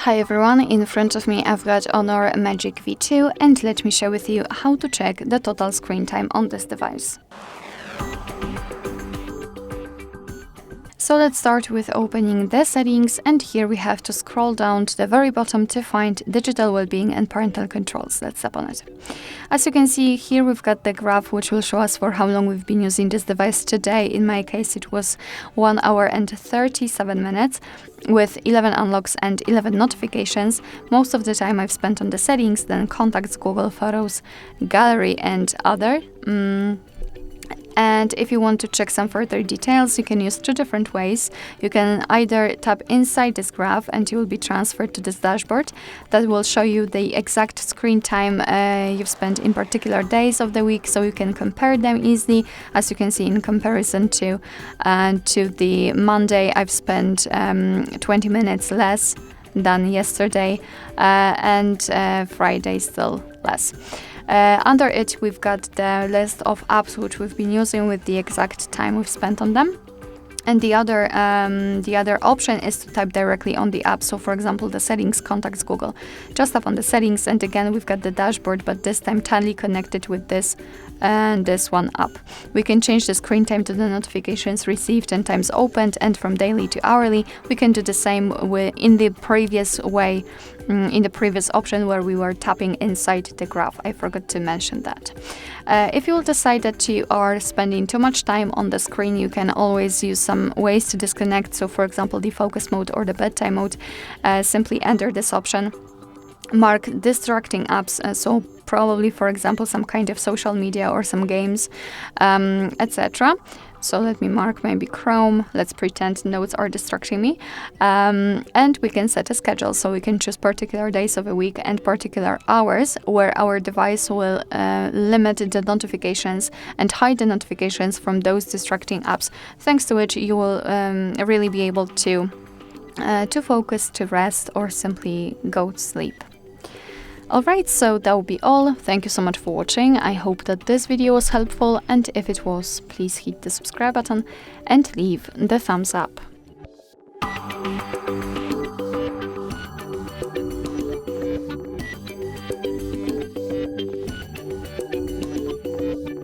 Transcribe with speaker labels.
Speaker 1: Hi everyone, in front of me I've got Honor Magic V2 and let me share with you how to check the total screen time on this device. So let's start with opening the settings, and here we have to scroll down to the very bottom to find digital well-being and parental controls. Let's tap on it. As you can see here, we've got the graph which will show us for how long we've been using this device today. In my case it was 1 hour and 37 minutes with 11 unlocks and 11 notifications. Most of the time I've spent on the settings, then contacts, Google Photos, gallery and other. And if you want to check some further details, you can use two different ways. You can either tap inside this graph and you will be transferred to this dashboard that will show you the exact screen time you've spent in particular days of the week, so you can compare them easily. As you can see, in comparison to the Monday, I've spent 20 minutes less than yesterday, and Friday still less. Under it, we've got the list of apps which we've been using with the exact time we've spent on them. And the other option is to type directly on the app. So for example, the settings, contacts, Google. Just tap on the settings, and again, we've got the dashboard, but this time tightly connected with this and this one up. We can change the screen time to the notifications received and times opened, and from daily to hourly. We can do the same in the previous way, in the previous option where we were tapping inside the graph. I forgot to mention that. If you will decide that you are spending too much time on the screen, you can always use some ways to disconnect. So for example, the focus mode or the bedtime mode. Simply enter this option, mark distracting apps, so probably, for example, some kind of social media or some games, etc. So let me mark maybe Chrome. Let's pretend notes are distracting me. And we can set a schedule, so we can choose particular days of a week and particular hours where our device will limit the notifications and hide the notifications from those distracting apps, thanks to which you will really be able to focus, to rest, or simply go to sleep. Alright, so that will be all. Thank you so much for watching. I hope that this video was helpful, and if it was, please hit the subscribe button and leave the thumbs up.